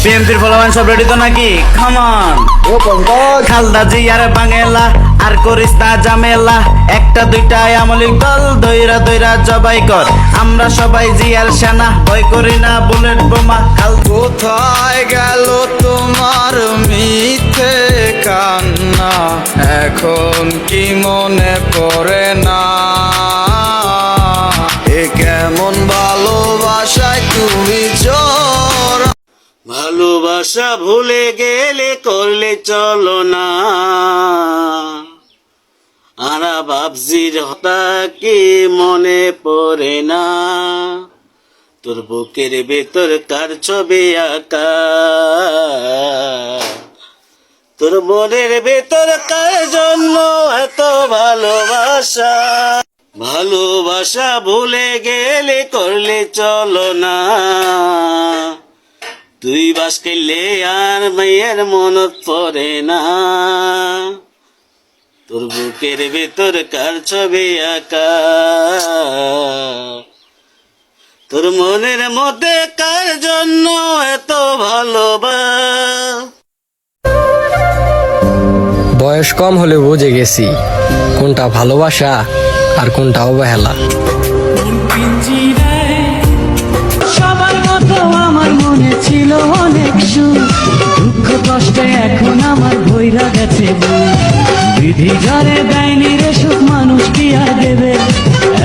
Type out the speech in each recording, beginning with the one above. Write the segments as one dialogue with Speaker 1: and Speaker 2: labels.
Speaker 1: বিএমপির ফলোয়ার সব রেডি তো নাকি? খামান খালদা জি আর বাঙেলা আর করিস না ঝামেলা, একটা দুইটা আমলিক দল দইরা দইরা জবাই কর, আমরা সবাই জিয়ার সেনা, ভয় করি না বুলেট বোমা।
Speaker 2: কোথায় গেল তোমার মিথ্যে কান্না, এখন কি মনে পড়ে না? এ কেমন ভালোবাসায় তুমি চোর।
Speaker 3: ভালোবাসা ভুলে গেলে করলে চলো না, আরা বাবজির হতা কি মনে পড়ে না? তোর বুকের ভেতর কার ছবি আঁকা, তোর মনের ভেতর কার জন্য এত ভালোবাসা? ভালোবাসা ভুলে গেলে করলে চলো না, তুই বাস করলে আর মেয়ের মনত পড়ে না? তোর বুকের ভেতর কার ছবি আঁকা, তোর মনের মধ্যে কার জন্য এত ভালোবাসা?
Speaker 4: বয়স কম হলে বুঝে গেছি কোনটা ভালোবাসা আর কোনটা অবহেলা।
Speaker 5: সবার মতো আমার মনে ছিল অনেক সুখ, দুঃখ কষ্টে এখন আমার ভৈরা গেছে বুক, বিধি যারে দেয়নি রে সুখ মানুষ কি আর দেবে,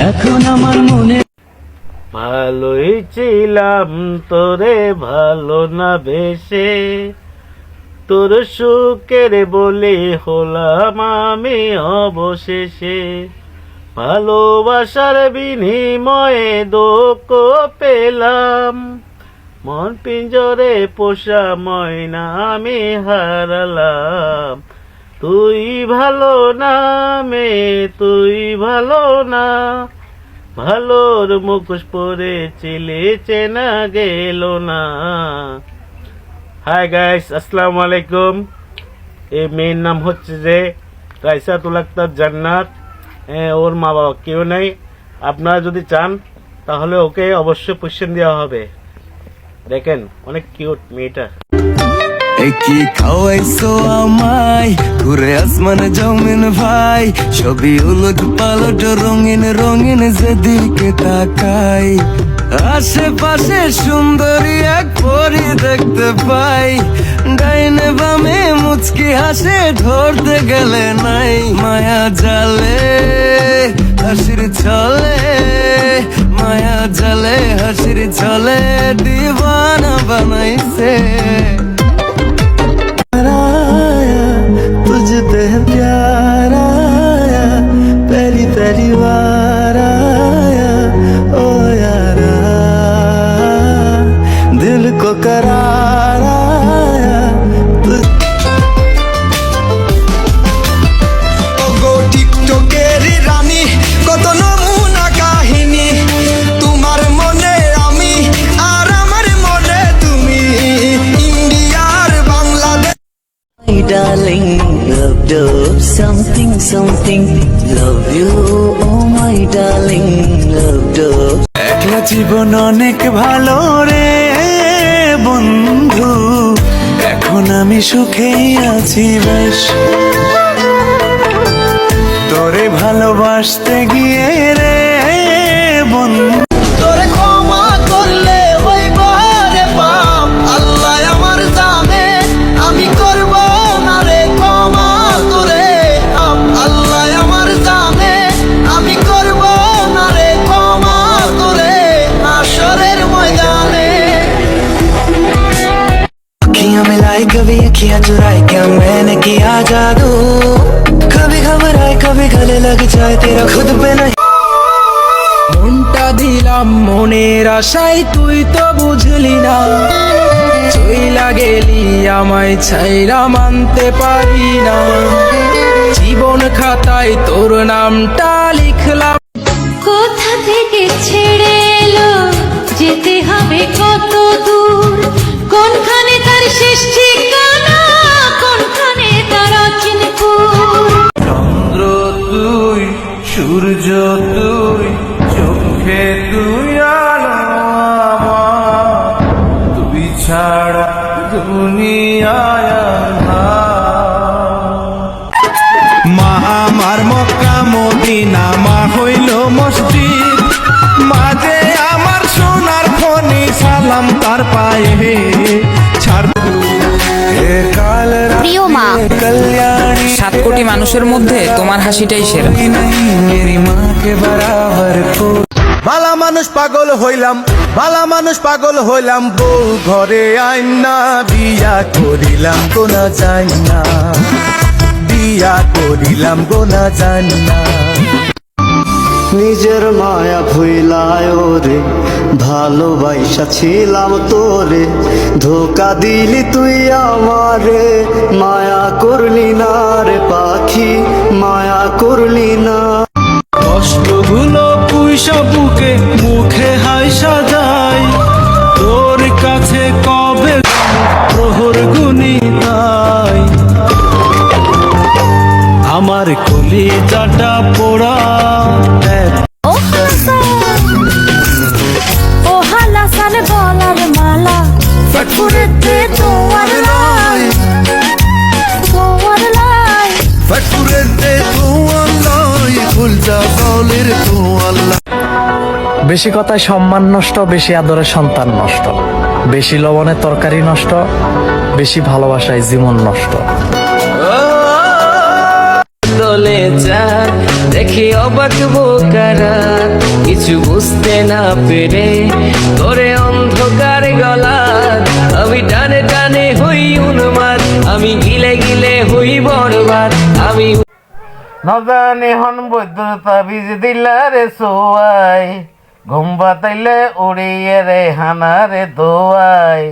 Speaker 5: এখন আমার মনে।
Speaker 3: ভালোই ছিলাম তোরে ভালো না বেশে, তোর সুখের বলে হলাম আমি অবশেষে, ভালোবাসার বিনিময়ে দুঃখ পেলাম, মন পিঞ্জরে পোষা ময়না আমি হারালাম। তুই ভালো না মেয়ে, তুই ভালো না, ভালোর মুখোশ পরে চিলে চেনা গেল না। হাই গাইস, আসসালামু আলাইকুম। এই মেয়ের নাম হচ্ছে যে রাইসাতুল আক্তার জান্নাত। ওর মা বাবা কেউ নেই, আপনারা যদি চান তাহলে ওকে অবশ্যই পজিশন দেওয়া হবে। দেখেন অনেক কিউট মেয়েটা।
Speaker 2: কি খাওয়াইছো আমায় ঘুরে আসমান জমিন ভাই, ছবি উলট পালট রঙিন রঙিন যেদিকে তাকাই, আশেপাশে সুন্দরী এক পরি দেখতে পাই, ডাইনে বামে মুচকি হাসে ধরতে গেলে নাই, মায়া জালে হাসির ছলে, মায়া জালে হাসির ছলে দিবানা বানাইছে। तुझते प्यार आया, पहली पहली बार आया, ओ यारा दिल को करार आया। ओ गो टिकटकेर रानी कत नमुना काहिनी, तुम्हार मने आमी আর আমার মনে তুমি, ইন্ডিয়ার Bangladesh.
Speaker 5: My darling, love do something something, love you, oh my darling, love do।
Speaker 2: একলা জীবন অনেক ভালো রে বন্ধু, এখন আমি সুখেই আছি বেশ, তোরে ভালোবাসতে গিয়ে রে বন্ধু। তোরে ক্ষমা করলে হইব রে পাপ, আল্লাহ আমার জানে আমি করব না রে ক্ষমা তোরে, আল্লাহ আমার জানে আমি করব না রে ক্ষমা তোরে হাশরের ময়দানে। अखियां मिलाई कभी अखियां चुराई, क्या मैंने किया जादू, कभी घबराए कभी गले लग जाए तेरा खुद पे नहीं।
Speaker 4: মনটা দিলাম মনের আশায়, তুই তো বুঝলি না, চইলা গেলি আমায় ছাইরা মানতে পারি না, জীবন খাতায় তোর নামটা লিখলাম।
Speaker 6: কোথা থেকে ছেড়ে এলো, যেতে হবে কত দূর, কোনখানে তার শেষ ঠিকানা, কোনখানে তার চিনপুর।
Speaker 2: চন্দ্র তুই, সূর্য তুই, চোখে তুই আলো আমার, তুই ছাড়া দুনিয়ায় মা আমার মক্কা মদিনা মা হইল মসজিদ মাঝে আমার সোনার ফনি সালাম তার পায়ে ছাড়
Speaker 7: প্রিয় মা,
Speaker 2: कल्याणी
Speaker 8: 7 কোটি মানুষের মধ্যে তোমার হাসিটাই সেরা।
Speaker 2: नहीं मेरी माँ के बराबर को বালা মানুষ পাগল হইলাম বউ ঘরে আইনা বিয়া করিলাম গোনা জানি না
Speaker 9: নিজের মায়া ভুইলায় রে ভালোবাসা ছিলাম তোরে ধোকা দিলি তুই আমারে মায়া করলি না রে পাখি মায়া করলি না
Speaker 2: কষ্টগুলো পুইসা বুকে মুখে হাইসা যায় তোর কাছে কবে প্রহর গুনি তাই আমার কলিজাটা পোড়া
Speaker 6: ও হালাসান গলার মালা ফুরতে তোমার লাই তোমার লাই
Speaker 2: ফটফুরেতে তো আল্লাহ ফুলটা বলের তো আল্লাহ
Speaker 10: বেশি কথায় সম্মান নষ্ট, বেশি আদরে সন্তান নষ্ট, বেশি লবণে তরকারি নষ্ট, বেশি ভালোবাসায় জীবন নষ্ট।
Speaker 5: দলে চাঁদ দেখি অবাক বোকারা কিছু বুঝতে না পেরে তোরে অন্ধকার গলা আমি টানে টানে হই উন্মাদ আমি গিলে গিলে হই বরবাদ আমি নজানে হন বৈদ্যতা বীজ দিলা রে সোয়াই ঘুম বাতাইলে উড়িয়ে রে হানা রে দোয়াই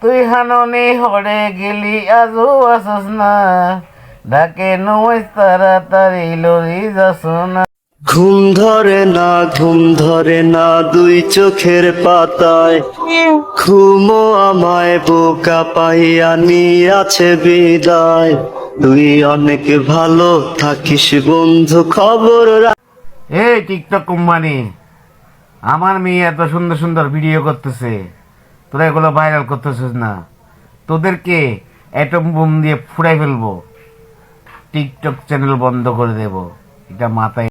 Speaker 5: তুই হাননি হরে গেলি আজও আসস না ডাকে নয় তাড়াতাড়ি লরি যাস না
Speaker 9: ঘুম ধরে না দুই চোখের পাতায় ঘুমো আমায় বোকা পাইয়া নিয়াছে বিদায় তুই অনেক ভালো থাকিস বন্ধু খবর
Speaker 5: এই টিকটক কোম্পানি আমার মেয়ে এত সুন্দর সুন্দর ভিডিও করতেছে তোরা এগুলো ভাইরাল করতেছিস না তোদেরকে অ্যাটম বোম দিয়ে ফুড়াই ফেলবো টিকটক চ্যানেল বন্ধ করে দেব এটা মাথায়